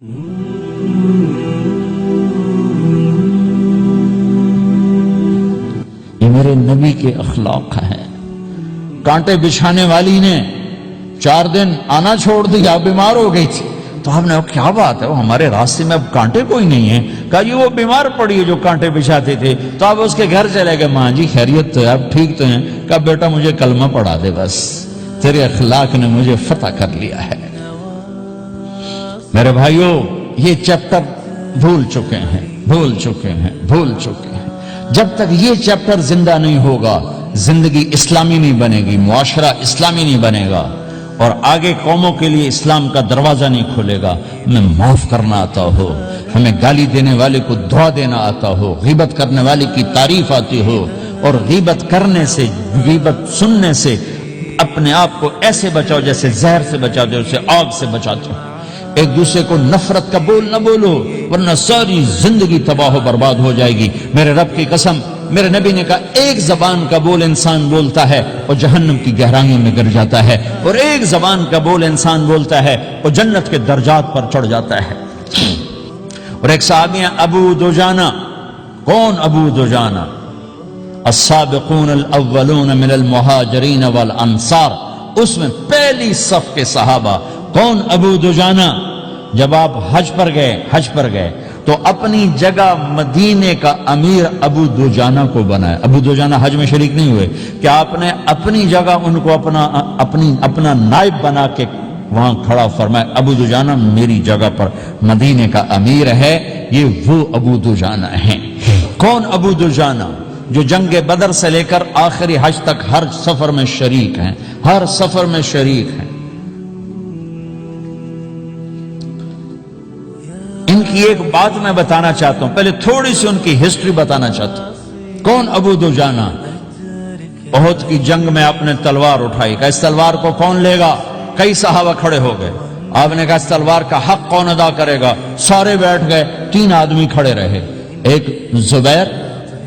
یہ میرے نبی کے اخلاق ہیں۔ کانٹے بچھانے والی نے 4 دن آنا چھوڑ دیا، بیمار ہو گئی تھی، تو ہم نے کہا کیا بات ہے، وہ ہمارے راستے میں اب کانٹے کوئی نہیں ہیں؟ کہا جی وہ بیمار پڑی ہے جو کانٹے بچھاتے تھے، تو آپ اس کے گھر چلے گئے۔ ماں جی خیریت تو ہے، آپ ٹھیک تو ہیں؟ کہا بیٹا مجھے کلمہ پڑھا دے، بس تیرے اخلاق نے مجھے فتح کر لیا ہے۔ میرے بھائیوں، یہ چیپٹر بھول چکے ہیں۔ جب تک یہ چیپٹر زندہ نہیں ہوگا، زندگی اسلامی نہیں بنے گی، معاشرہ اسلامی نہیں بنے گا، اور آگے قوموں کے لیے اسلام کا دروازہ نہیں کھلے گا۔ ہمیں معاف کرنا آتا ہو، ہمیں گالی دینے والے کو دعا دینا آتا ہو، غیبت کرنے والے کی تعریف آتی ہو، اور غیبت کرنے سے، غیبت سننے سے اپنے آپ کو ایسے بچاؤ جیسے زہر سے بچاتے ہو، جیسے آگ سے بچاتے ہو۔ ایک دوسرے کو نفرت کا بول نہ بولو، ورنہ ساری زندگی تباہ و برباد ہو جائے گی۔ میرے رب کی قسم، میرے نبی نے کہا ایک زبان کا بول انسان بولتا ہے اور جہنم کی گہرائیوں میں گر جاتا ہے، اور ایک زبان کا بول انسان بولتا ہے اور جنت کے درجات پر چڑھ جاتا ہے۔ اور ایک صحابی ہیں ابو دجانہ۔ کون ابو دجانہ؟ السابقون الاولون من المہاجرین والانصار، اس میں پہلی صف کے صحابہ۔ کون ابو دجانہ؟ جب آپ حج پر گئے تو اپنی جگہ مدینے کا امیر ابو دجانہ کو بنایا۔ ابو دجانہ حج میں شریک نہیں ہوئے، کہ آپ نے اپنی جگہ ان کو اپنا نائب بنا کے وہاں کھڑا فرمایا، ابو دجانہ میری جگہ پر مدینے کا امیر ہے۔ یہ وہ ابو دجانہ ہیں۔ کون ابو دجانہ؟ جو جنگ بدر سے لے کر آخری حج تک ہر سفر میں شریک ہیں۔ ان کی ایک بات میں بتانا چاہتا ہوں، پہلے تھوڑی سی ان کی ہسٹری بتانا چاہتا ہوں۔ کون ابو دجانہ؟ احد کی جنگ میں آپ نے تلوار اٹھائی، کہ اس تلوار کو کون لے گا؟ کئی صحابہ کھڑے ہو گئے۔ آپ نے کہا اس تلوار کا حق کون ادا کرے گا؟ سارے بیٹھ گئے، 3 آدمی کھڑے رہے، ایک زبیر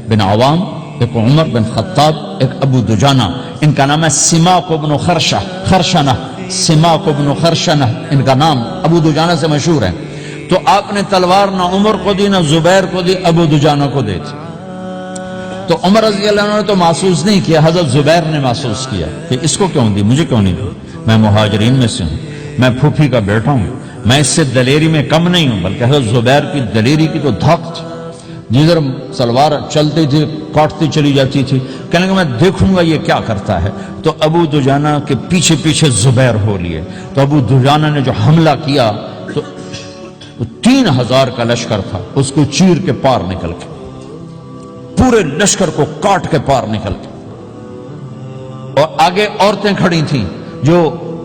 بن عوام، ایک عمر بن خطاب، ایک ابو دجانہ۔ ان کا نام ہے سماک بن خرشنہ، سماک بن خرشنہ ان کا نام ابو دجانہ سے مشہور ہے۔ تو آپ نے تلوار نہ عمر کو دی، نہ زبیر کو دی، ابو دجانہ کو دی تھی۔ تو عمر رضی اللہ عنہ نے تو محسوس نہیں کیا، حضرت زبیر نے محسوس کیا کہ اس کو کیوں دی، مجھے کیوں نہیں دی؟ میں مہاجرین میں سے ہوں، میں پھوپھی کا بیٹا ہوں، میں اس سے دلیری میں کم نہیں ہوں۔ بلکہ حضرت زبیر کی دلیری کی تو دھاک تھی، جدھر سلوار چلتی تھی کاٹتی چلی جاتی تھی۔ کہنے کہ میں دیکھوں گا یہ کیا کرتا ہے۔ تو ابو دجانہ کے پیچھے پیچھے زبیر ہو لیے۔ تو ابو دجانہ نے جو حملہ کیا تو 3000 کا لشکر تھا، اس کو چیر کے پار نکل کے، پورے لشکر کو کاٹ کے پار نکل کے۔ اور آگے عورتیں کھڑی تھیں جو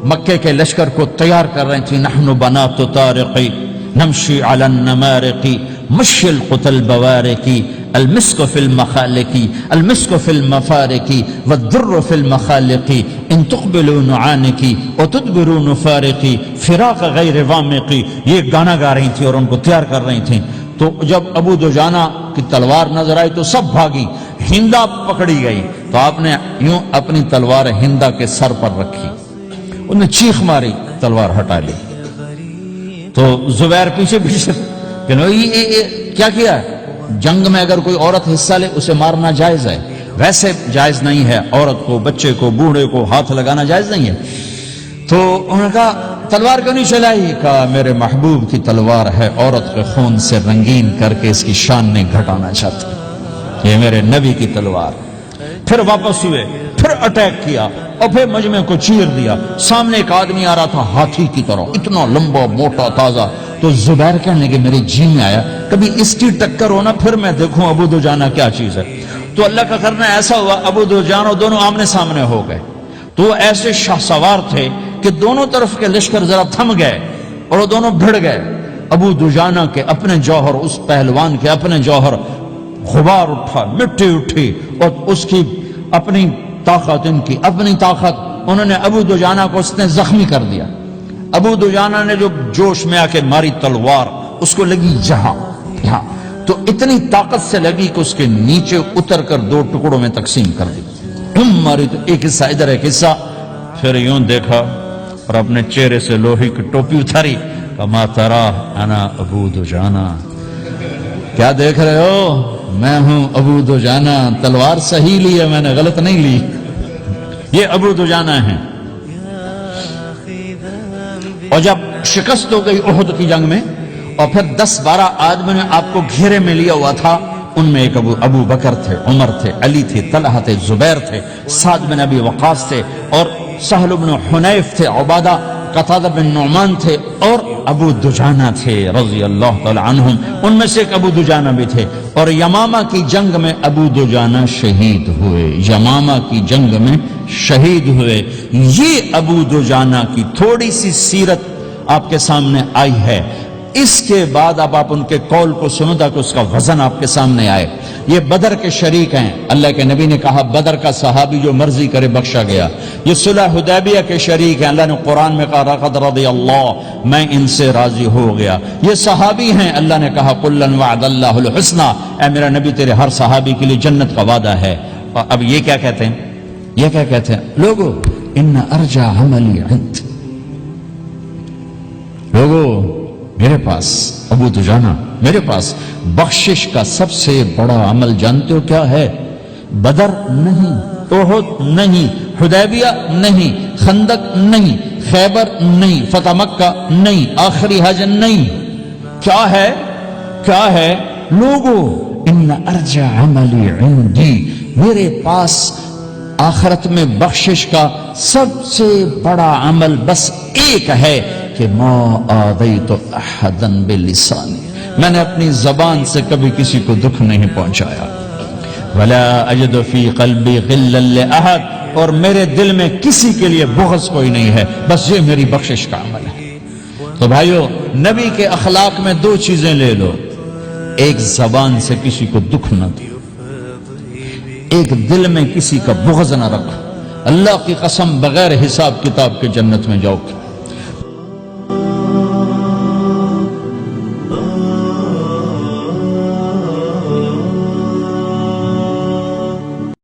مکے کے لشکر کو تیار کر رہی تھیں۔ نحن بنات طارقی نمشی علی النمارقی مشی القتل بوارقی المسک فی المخالقی المسک فی المفارقی والدر فی المخالقی ان تقبلوا نعانقی وتدبروا نفارقی فراق غیر وامقی۔ یہ گانا گا رہی تھی اور ان کو تیار کر رہی تھیں۔ تو جب ابو دجانہ کی تلوار نظر آئی تو سب بھاگی، ہندا پکڑی گئی۔ تو آپ نے یوں اپنی تلوار ہندا کے سر پر رکھی، انہوں نے چیخ ماری، تلوار ہٹا لی۔ تو زبیر پیچھے کہ کیا کیا ہے؟ جنگ میں اگر کوئی عورت حصہ لے اسے مارنا جائز ہے، ویسے جائز نہیں ہے، عورت کو، بچے کو، بوڑھے کو ہاتھ لگانا جائز نہیں ہے۔ تو انہوں نے کہا تلوار کیوں نہیں چلائی؟ کہا میرے محبوب کی تلوار ہے، عورت کے خون سے رنگین کر کے اس کی شان نہیں گھٹانا چاہتی، یہ میرے نبی کی تلوار۔ پھر واپس ہوئے، پھر اٹیک کیا اور پھر مجمع کو چیر دیا۔ سامنے ایک آدمی آ رہا تھا ہاتھی کی طرح، اتنا لمبا موٹا تازہ۔ تو زبیر کہنے لگے میرے جی میں آیا کبھی اس کی ٹکر ہونا، پھر میں دیکھوں ابو دجانہ کیا چیز ہے۔ تو اللہ کا کرنا ایسا ہوا، ابو دجانہ دونوں آمنے سامنے ہو گئے۔ تو وہ ایسے شاہ سوار تھے کہ دونوں طرف کے لشکر ذرا تھم گئے اور وہ دونوں بھڑ گئے۔ ابو دجانہ کے اپنے جوہر، اس پہلوان کے اپنے جوہر، غبار اٹھا، مٹی اٹھی، اور اس کی اپنی طاقت، ان کی اپنی طاقت، انہوں نے ابو دجانہ کو اس نے زخمی کر دیا۔ ابو دجانہ نے جو جوش میں آ کے ماری تلوار، اس کو لگی یہاں، تو اتنی طاقت سے لگی کہ اس کے نیچے اتر کر 2 ٹکڑوں میں تقسیم کر دی۔ ماری تو ایک حصہ ادھر، ایک حصہ۔ پھر یوں دیکھا اور اپنے چہرے سے لوہے کی ٹوپی اتاری، کما ترا انا ابو دجانہ، کیا دیکھ رہے ہو، میں ہوں ابو دجانہ، تلوار صحیح لی ہے میں نے، غلط نہیں لی، یہ ابو دجانہ ہیں۔ اور جب شکست ہو گئی احد کی جنگ میں، اور پھر 10-12 آدمی نے آپ کو گھیرے میں لیا ہوا تھا، ان میں ایک ابو بکر تھے، عمر تھے، علی تھے، طلحہ تھے، زبیر تھے، سعد بن ابی وقاص تھے، اور سہل بن حنیف تھے، عبادہ قتادہ بن نعمان تھے، اور ابو دجانہ تھے رضی اللہ تعالی عنہم، ان میں سے ایک ابو دجانہ بھی تھے۔ اور یمامہ کی جنگ میں ابو دجانہ شہید ہوئے، یمامہ کی جنگ میں شہید ہوئے۔ یہ ابو دجانہ کی تھوڑی سی سیرت آپ کے سامنے آئی ہے۔ اس کے بعد اب آپ ان کے قول کو سنو تاکہ اس کا وزن آپ کے سامنے آئے۔ یہ بدر کے شریک ہیں، اللہ کے نبی نے کہا بدر کا صحابی جو مرضی کرے بخشا گیا۔ یہ صلح حدیبیہ کے شریک ہیں، اللہ نے قرآن میں کہا لقد رضی اللہ، میں ان سے راضی ہو گیا۔ یہ صحابی ہیں، اللہ نے کہا کلا وعد اللہ الحسنى، اے میرا نبی تیرے ہر صحابی کے لیے جنت کا وعدہ ہے۔ اور اب یہ کیا کہتے ہیں، یہ کیا کہتے ہیں لوگو، ان ارجع عملی عند، لوگو میرے پاس ابو دجانہ، میرے پاس بخشش کا سب سے بڑا عمل جانتے ہو کیا ہے؟ بدر نہیں، احد نہیں، حدیبیہ نہیں، خندق نہیں، خیبر نہیں، فتح مکہ نہیں، آخری حج نہیں، کیا ہے؟ کیا ہے لوگو؟ ان ارجع عملی عندی، میرے پاس آخرت میں بخشش کا سب سے بڑا عمل بس ایک ہے کہ ما آذیت احدا بلسانی، میں نے اپنی زبان سے کبھی کسی کو دکھ نہیں پہنچایا۔ ولا اجد فی قلبی غلا لاحد، اور میرے دل میں کسی کے لیے بغض کوئی نہیں ہے، بس یہ میری بخشش کا عمل ہے۔ تو بھائیو، نبی کے اخلاق میں 2 چیزیں لے لو، ایک زبان سے کسی کو دکھ نہ دو، ایک دل میں کسی کا بغض نہ رکھو، اللہ کی قسم بغیر حساب کتاب کے جنت میں جاؤ۔